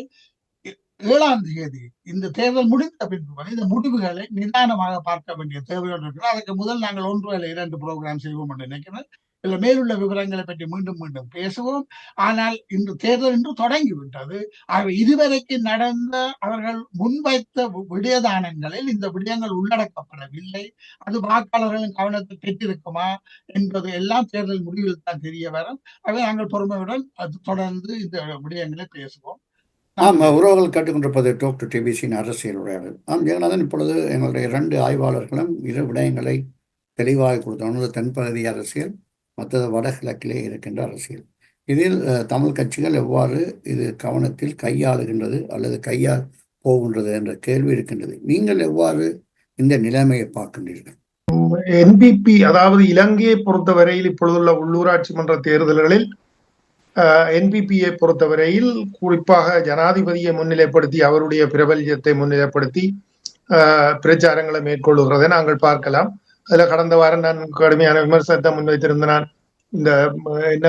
S3: 7ஆம் தேதி இந்த தேர்தல் முடிந்த பின்பு இந்த முடிவுகளை நிதானமாக பார்க்க வேண்டிய தேவையோடு இருக்கிறோம். அதுக்கு முதல் நாங்கள் 1 அல்லது 2 ப்ரோக்ராம் செய்வோம் என்று நினைக்கிறேன். இல்ல மேலுள்ள விவரங்களை பற்றி மீண்டும் பேசுவோம். ஆனால் இந்த தேர்தல் இன்று தொடங்கிவிட்டது. ஆகவே இதுவரைக்கு நடந்த அவர்கள் முன்வைத்த விடயதானங்களில் இந்த விடயங்கள் உள்ளடக்கப்படவில்லை. அது வாக்காளர்களின் கவனத்தை பெற்றிருக்குமா என்பது எல்லாம் தேர்தல் முடிவில் தான் தெரிய வரும். ஆகவே நாங்கள் பொறுமையுடன் தொடர்ந்து இந்த விடயங்களை பேசுவோம்.
S1: உறவுகள் கேட்டுக்கொண்டிருப்பது டாக்டர் டிபிசியின் அரசியல் உரையாடல். ஜெகநாதன், இப்பொழுது எங்களுடைய 2 ஆய்வாளர்களும் 2 விடயங்களை தெளிவாக கொடுத்தோம். ஒன்று தென்பகுதி அரசியல், மற்றது வடகிழக்கிலே இருக்கின்ற அரசியல். இதில் தமிழ் கட்சிகள் எவ்வாறு இது கவனத்தில் கையாளுகின்றது அல்லது கையால் போகின்றது என்ற கேள்வி இருக்கின்றது. நீங்கள் எவ்வாறு இந்த நிலைமையை பார்க்கின்றீர்கள்?
S4: என்பிபி, அதாவது இலங்கையை பொறுத்தவரையில் இப்பொழுதுள்ள உள்ளூராட்சி மன்ற தேர்தல்களில் என்பிபியை பொறுத்தவரையில் குறிப்பாக ஜனாதிபதியை முன்னிலைப்படுத்தி அவருடைய பிரபல்யத்தை முன்னிலைப்படுத்தி பிரச்சாரங்களை மேற்கொள்ளுகிறதை நாங்கள் பார்க்கலாம். அதுல கடந்த வாரம் நான் கடுமையான விமர்சனத்தை முன்வைத்திருந்தேன். இந்த என்ன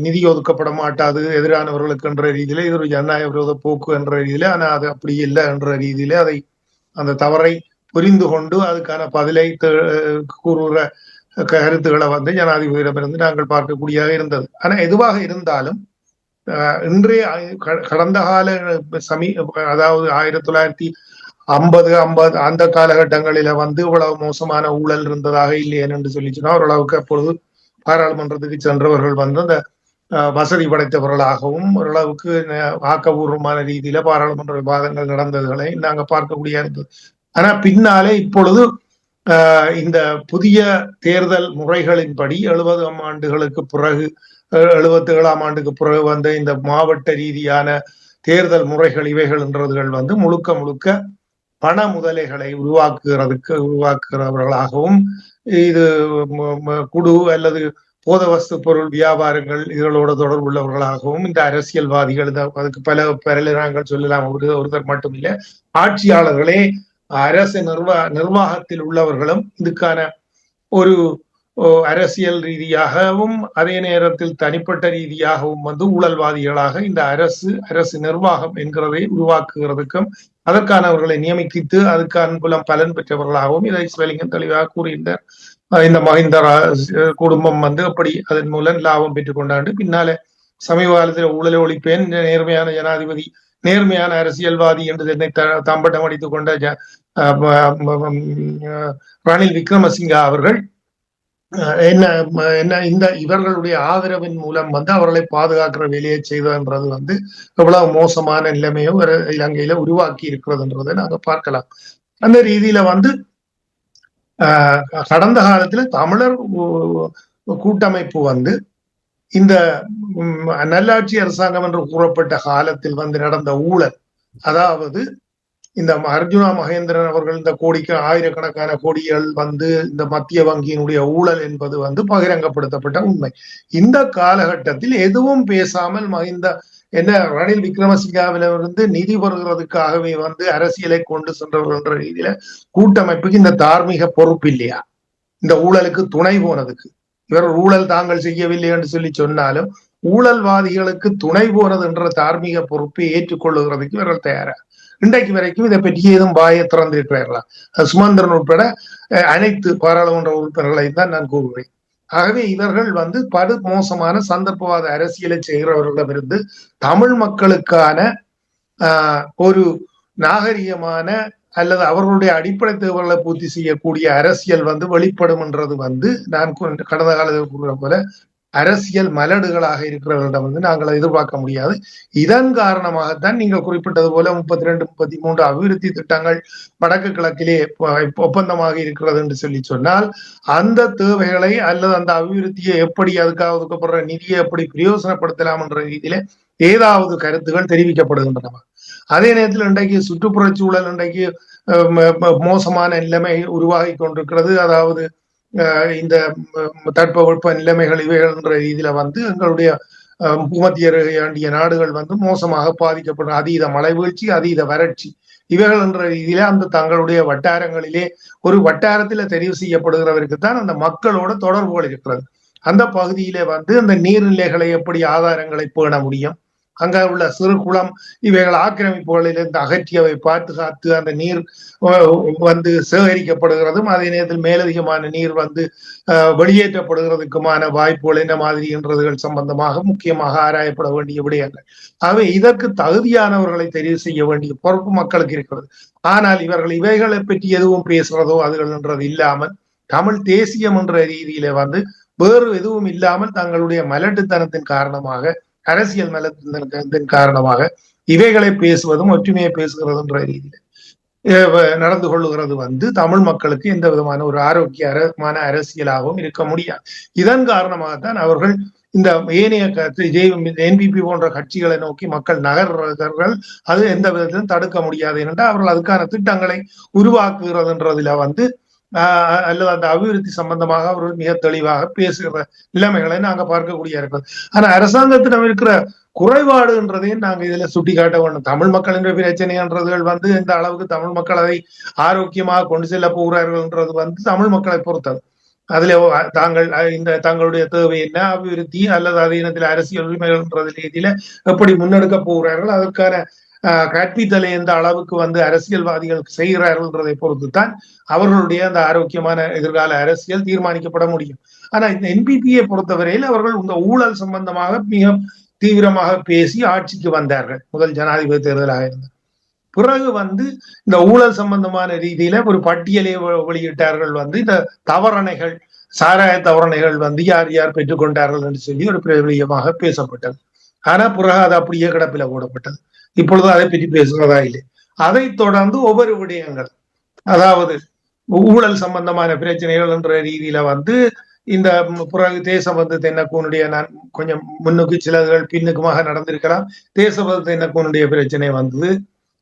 S4: நிதி ஒதுக்கப்பட மாட்டாது எதிரானவர்களுக்கு என்ற ரீதியில இது ஒரு ஜனநாயக விரோத போக்கு என்ற ரீதியில, ஆனா அது அப்படி இல்லை என்ற ரீதியில அந்த தவறை புரிந்து கொண்டு அதுக்கான பதிலை கூறுகிற கருத்துக்களை ஜனாதிபதியிடமிருந்து நாங்கள் பார்க்கக்கூடியதாக இருந்தது. ஆனா எதுவாக இருந்தாலும் இன்றைய கடந்த கால அதாவது 1950 அந்த காலகட்டங்களில இவ்வளவு மோசமான ஊழல் இருந்ததாக இல்லையேன்னு என்று சொல்லிச்சுன்னா ஓரளவுக்கு அப்பொழுது பாராளுமன்றத்துக்கு சென்றவர்கள் அந்த வசதி படைத்தவர்களாகவும் ஓரளவுக்கு ஆக்கபூர்வமான ரீதியில பாராளுமன்ற விவாதங்கள் நடந்ததுகளை நாங்க பார்க்கக்கூடிய இருந்தது. ஆனா பின்னாலே இப்பொழுது இந்த புதிய தேர்தல் முறைகளின்படி 70ஆம் ஆண்டுகளுக்கு பிறகு 77ஆம் ஆண்டுக்கு பிறகு வந்த இந்த மாவட்ட ரீதியான தேர்தல் முறைகள் இவைகள்ன்றதுகள் முழுக்க பண முதலைகளை உருவாக்குகிறவர்களாகவும் இது குடு அல்லது போதவஸ்து பொருள் வியாபாரங்கள் இதனோட தொடர்புள்ளவர்களாகவும் இந்த அரசியல்வாதிகள் அதுக்கு பல நாங்கள் சொல்லலாம். ஒருத்தர் மட்டும் இல்லை, ஆட்சியாளர்களே அரசு நிர்வாகத்தில் உள்ளவர்களும் இதுக்கான ஒரு அரசியல் ரீதியாகவும் அதே நேரத்தில் தனிப்பட்ட ரீதியாகவும் ஊழல்வாதிகளாக இந்த அரசு நிர்வாகம் என்கிறதை உருவாக்குகிறதுக்கும் அதற்கானவர்களை நியமித்து அதுக்கான மூலம் பலன் பெற்றவர்களாகவும் இதை சிவலிங்கம் தெளிவாக கூறுகின்றார். இந்த மஹிந்த குடும்பம் அப்படி அதன் மூலம் லாபம் பெற்றுக் கொண்டாண்டு பின்னால சமீப காலத்தில் ஊழலை ஒழிப்பேன், நேர்மையான ஜனாதிபதி, நேர்மையான அரசியல்வாதி என்று என்னை தம்பட்டம் அடித்துக் கொண்ட ரணில் விக்ரமசிங்கா அவர்கள் என்ன என்ன இந்த இவர்களுடைய ஆதரவின் மூலம் அவர்களை பாதுகாக்கிற வேலையை செய்ததுன்றது எவ்வளவு மோசமான நிலைமையும் இலங்கையில உருவாக்கி இருக்கிறதுன்றதை நாங்க பார்க்கலாம். அந்த ரீதியில கடந்த காலத்துல தமிழர் கூட்டமைப்பு இந்த நல்லாட்சி அரசாங்கம் என்று கூறப்பட்ட காலத்தில் நடந்த ஊழல், அதாவது இந்த அர்ஜுனா மகேந்திரன் அவர்கள் இந்த கோடிக்கு ஆயிரக்கணக்கான கோடிகள் இந்த மத்திய வங்கியினுடைய ஊழல் என்பது பகிரங்கப்படுத்தப்பட்ட உண்மை. இந்த காலகட்டத்தில் எதுவும் பேசாமல் ரணில் விக்ரமசிங்காவிலிருந்து நிதி பெறுகிறதுக்காகவே அரசியலை கொண்டு சென்றவர்கள் என்ற ரீதியில கூட்டமைப்புக்கு இந்த தார்மீக பொறுப்பு இல்லையா? இந்த ஊழலுக்கு துணை போனதுக்கு, இவர் ஊழல் தாங்கள் செய்யவில்லை என்று சொல்லி சொன்னாலும் ஊழல்வாதிகளுக்கு துணை போனது என்ற தார்மீக பொறுப்பை ஏற்றுக்கொள்ளுகிறதுக்கு இவர்கள் தயாரா? இன்றைக்கு வரைக்கும் இதை பற்றி ஏதும் வாயை திறந்திருக்கிறார்களா? சுமந்திரன் உட்பட அனைத்து பாராளுமன்ற உறுப்பினர்களை தான் நான் கூறுகிறேன். ஆகவே இவர்கள் படு மோசமான சந்தர்ப்பவாத அரசியலை செய்கிறவர்களிடமிருந்து தமிழ் மக்களுக்கான ஒரு நாகரிகமான அல்லது அவர்களுடைய அடிப்படை தேவைகளை பூர்த்தி செய்யக்கூடிய அரசியல் வெளிப்படும் என்றது நான் கடந்த காலத்தில் கூறுற போல அரசியல் மலடுகளாக இருக்கிறவர்களிடம் நாங்கள் எதிர்பார்க்க முடியாது. இதன் காரணமாகத்தான் நீங்கள் குறிப்பிட்டது போல 32, 33 அபிவிருத்தி திட்டங்கள் வடக்கு கிழக்கிலே ஒப்பந்தமாக இருக்கிறது என்று சொன்னால் அந்த தேவைகளை அல்லது அந்த அபிவிருத்தியை எப்படி, அதுக்காக ஒதுக்கப்படுற நிதியை எப்படி பிரயோசனப்படுத்தலாம் என்ற ரீதியில ஏதாவது கருத்துகள் தெரிவிக்கப்படுகின்றன. அதே நேரத்தில் இன்றைக்கு சுற்றுப்புற சூழல் இன்றைக்கு மோசமான நிலைமை உருவாகி கொண்டிருக்கிறது. அதாவது இந்த தட்பவெப்ப நிலைமைகள் இவைகள் என்ற ரீதியில எங்களுடைய பூமத்திய நாடுகள் மோசமாக பாதிக்கப்படும். அதீத மழை வீழ்ச்சி, அதீத வறட்சி இவைகள் என்ற ரீதியில தங்களுடைய வட்டாரங்களிலே ஒரு வட்டாரத்துல தெரிவு செய்யப்படுகிறவருக்கு தான் அந்த மக்களோட தொடர்புகள் இருக்கிறது. அந்த பகுதியிலே அந்த நீர்நிலைகளை எப்படி ஆதாரங்களை பேண முடியும், அங்க உள்ள சிறு குளம் இவைகள் ஆக்கிரமிப்புகளிலிருந்து அகற்றியவை பாதுகாத்து அந்த நீர் சேகரிக்கப்படுகிறதும் அதே நேரத்தில் மேலதிகமான நீர் வெளியேற்றப்படுகிறதுக்குமான வாய்ப்புகள் என்ன மாதிரி என்றதுகள் சம்பந்தமாக முக்கியமாக ஆராயப்பட வேண்டிய விடயங்கள். ஆகவே இதற்கு தகுதியானவர்களை தெரிவு செய்ய வேண்டிய பொறுப்பு மக்களுக்கு இருக்கிறது. ஆனால் இவர்கள் இவைகளை பற்றி எதுவும் பேசுறதோ அதுகள் என்றது இல்லாமல் தமிழ் தேசியம் என்ற ரீதியில வேறு எதுவும் இல்லாமல் தங்களுடைய மலட்டுத்தனத்தின் காரணமாக, அரசியல் மலத்தின் காரணமாக இவைகளை பேசுவதும் ஒற்றுமையை பேசுகிறது என்ற ரீதியில நடந்து கொள்ளுகிறது தமிழ் மக்களுக்கு எந்த விதமான ஒரு ஆரோக்கியமான அரசியலாகவும் இருக்க முடியாது. இதன் காரணமாகத்தான் அவர்கள் இந்த ஏனைய என்பிபி போன்ற கட்சிகளை நோக்கி மக்கள் நகர்கிறார்கள். அது எந்த விதத்திலும் தடுக்க முடியாது என்றால் அவர்கள் அதுக்கான திட்டங்களை உருவாக்குகிறதுன்றதுல அல்லது அந்த அபிவிருத்தி சம்பந்தமாக அவர்கள் மிக தெளிவாக பேசுகிற நிலைமைகளை நாங்க பார்க்கக்கூடிய இருக்கிறது. ஆனா அரசாங்கத்திடம் இருக்கிற குறைபாடுன்றதையும் நாங்க இதுல சுட்டி காட்ட வேண்டும். தமிழ் மக்களின் பிரச்சனைன்றதுகள் எந்த அளவுக்கு தமிழ் மக்கள் அதை ஆரோக்கியமாக கொண்டு செல்ல போகிறார்கள்ன்றது தமிழ் மக்களை பொறுத்தது. அதுல தங்களுடைய தேவை என்ன, அபிவிருத்தி அல்லது அதே இனத்தில் அரசியல் உரிமைகள்ன்றது ரீதியில எப்படி முன்னெடுக்க போகிறார்கள், அதற்கான கற்பித்தலை எந்த அளவுக்கு அரசியல்வாதிகள் செய்கிறார்கள்ன்றதை பொறுத்துத்தான் அவர்களுடைய அந்த ஆரோக்கியமான எதிர்கால அரசியல் தீர்மானிக்கப்பட முடியும். ஆனா இந்த என்பிபியை பொறுத்தவரையில் அவர்கள் இந்த ஊழல் சம்பந்தமாக மிக தீவிரமாக பேசி ஆட்சிக்கு வந்தார்கள். முதல் ஜனாதிபதி தேர்தலாக இருந்த பிறகு இந்த ஊழல் சம்பந்தமான ரீதியில ஒரு பட்டியலை வெளியிட்டார்கள். இந்த தவறணைகள், சாராய தவறணைகள் யார் யார் பெற்றுக்கொண்டார்கள் என்று சொல்லி ஒரு பிரபலியமாக பேசப்பட்டது. ஆனா பிறகு அது அப்படியே கிடப்பில போடப்பட்டது. இப்பொழுது அதை பற்றி பேசுகிறதா இல்லை. அதை தொடர்ந்து ஒவ்வொரு விடயங்கள், அதாவது ஊழல் சம்பந்தமான பிரச்சனைகள் என்ற ரீதியில இந்த பிறகு தேசபந்து தென்னக்கூனுடைய, நான் கொஞ்சம் முன்னுக்கு சிலர்கள் பின்னுக்குமாக நடந்திருக்கலாம், தேசபந்து தென்னக்கூனுடைய பிரச்சனை வந்தது.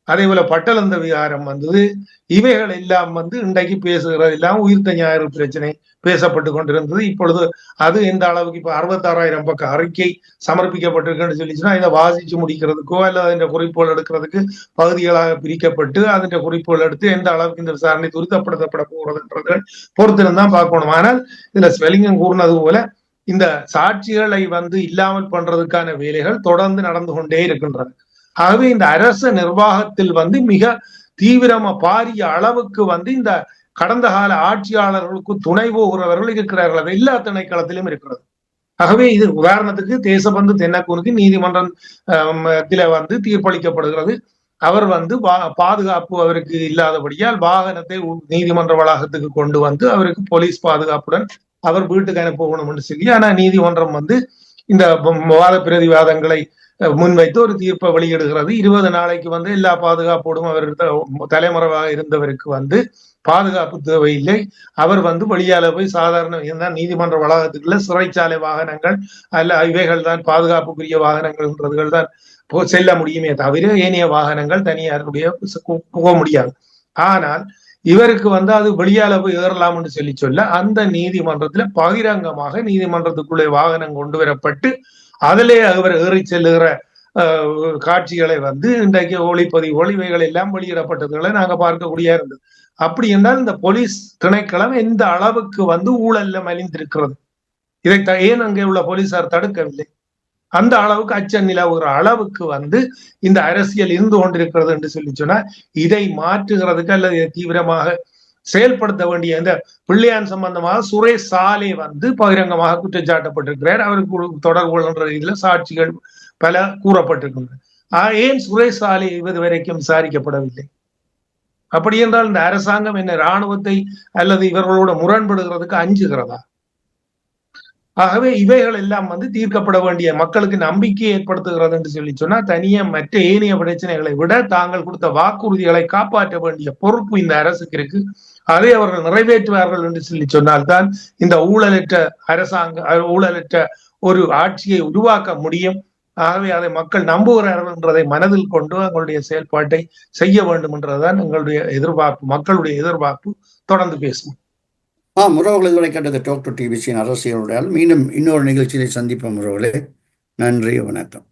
S4: அதே போல பட்டளந்த விகாரம் வந்தது. இவைகள் எல்லாம் இன்றைக்கு பேசுகிறது எல்லாம் உயிர்த்த ஞாயிறு பிரச்சனை பேசப்பட்டு கொண்டிருந்தது. இப்பொழுது அது எந்த அளவுக்கு இப்ப 66,000 பக்க அறிக்கை சமர்ப்பிக்கப்பட்டிருக்குன்னு சொல்லிச்சுன்னா இதை வாசிச்சு முடிக்கிறதுக்கோ அல்லது அதன் குறிப்புகள் எடுக்கிறதுக்கு பகுதிகளாக பிரிக்கப்பட்டு அதன் குறிப்புகள் எடுத்து எந்த அளவுக்கு இந்த விசாரணை துரிதப்படுத்தப்பட போகிறதுன்றது பொறுத்திருந்தான் பார்க்கணும். ஆனால் இதுல ஸ்வெலிங்கம் கூறினது போல இந்த சாட்சிகளை இல்லாமல் பண்றதுக்கான வேலைகள் தொடர்ந்து நடந்து கொண்டே இருக்கின்றன. ஆகவே இந்த அரச நிர்வாகத்தில் மிக தீவிரமா பாரிய அளவுக்கு இந்த கடந்த கால ஆட்சியாளர்களுக்கு துணை போகிறவர்கள் இருக்கிறார்கள். அது எல்லா திணைக்களத்திலும் இருக்கிறது. ஆகவே இது உதாரணத்துக்கு தேசபந்து தென்னக்கூனுக்கு நீதிமன்றத்தில வந்து தீர்ப்பளிக்கப்படுகிறது. அவர் வந்து பாதுகாப்பு அவருக்கு இல்லாதபடியால் வாகனத்தை நீதிமன்ற வளாகத்துக்கு கொண்டு வந்து அவருக்கு போலீஸ் பாதுகாப்புடன் அவர் வீட்டுக்கு அனுப்பணும் என்று சொல்லி, ஆனா நீதிமன்றம் வந்து இந்த வாத பிரதிவாதங்களை முன்வைத்து ஒரு தீர்ப்பை வெளியிடுகிறது. 20 நாளைக்கு வந்து எல்லா பாதுகாப்போடும் அவர் தலைமறைவாக இருந்தவருக்கு வந்து பாதுகாப்பு தேவையில்லை. அவர் வந்து வெளியால போய் சாதாரண நீதிமன்ற வளாகத்துக்குள்ள சிறைச்சாலை வாகனங்கள் அல்ல இவைகள் தான் பாதுகாப்புக்குரிய வாகனங்கள்ன்றதுகள் தான் செல்ல முடியுமே தவிர ஏனைய வாகனங்கள் தனியாருடைய போக முடியாது. ஆனால் இவருக்கு வந்து அது வெளியால போய் ஏறலாம் என்று சொல்ல அந்த நீதிமன்றத்துல பகிரங்கமாக நீதிமன்றத்துக்குள்ளே வாகனம் கொண்டு வரப்பட்டு அதிலே அவர் ஏறி செல்லுகிற காட்சிகளை வந்து இன்றைக்கு ஒளிப்பதிவு இவைகள் எல்லாம் வெளியிடப்பட்டதுகளை நாங்க பார்க்கக்கூடிய இருந்தது. அப்படி என்றால் இந்த போலீஸ் திணைக்களம் எந்த அளவுக்கு வந்து ஊழல்ல மலிந்திருக்கிறது, இதை ஏன் அங்கே உள்ள போலீசார் தடுக்கவில்லை? அந்த அளவுக்கு அச்சம் நிலவுகிற அளவுக்கு வந்து இந்த அரசியல் இருந்து கொண்டிருக்கிறது என்று சொன்னா இதை மாற்றுகிறதுக்கு அல்லது தீவிரமாக செயல்படுத்த வேண்டிய இந்த பிள்ளையான் சம்பந்தமாக சுரேஷ் சாலே வந்து பகிரங்கமாக குற்றச்சாட்டப்பட்டிருக்கிறார். அவருக்கு தொடர்புகின்ற இதுல சாட்சிகள் பல கூறப்பட்டிருக்கின்றன. ஏன் சுரேஷ் சாலே இது வரைக்கும் விசாரிக்கப்படவில்லை? அப்படி என்றால் இந்த அரசாங்கம் என்ன இராணுவத்தை அல்லது இவர்களோட முரண்படுகிறதுக்கு அஞ்சுகிறதா? ஆகவே இவைகள் எல்லாம் வந்து தீர்க்கப்பட வேண்டிய, மக்களுக்கு நம்பிக்கை ஏற்படுத்துகிறது என்று சொன்னா தனியா மற்ற ஏனைய பிரச்சனைகளை விட தாங்கள் கொடுத்த வாக்குறுதிகளை காப்பாற்ற வேண்டிய பொறுப்பு இந்த அரசுக்கு இருக்கு. அதை அவர்கள் நிறைவேற்றுவார்கள் என்று சொன்னால்தான் இந்த ஊழலற்ற ஊழலற்ற ஒரு ஆட்சியை உருவாக்க முடியும். ஆகவே அதை மக்கள் நம்புகிறார்கள் என்றதை மனதில் கொண்டு அவங்களுடைய செயல்பாட்டை செய்ய வேண்டும் என்றதுதான் எங்களுடைய எதிர்பார்ப்பு, மக்களுடைய எதிர்பார்ப்பு. தொடர்ந்து பேசுவோம்.
S1: உறவுகள் இதுவரை கேட்டது டாக்டர் டிபிசியின் அரசியல் உரையாடல். மீண்டும் இன்னொரு நிகழ்ச்சியை சந்திப்போம் உறவுகளே. நன்றி, வணக்கம்.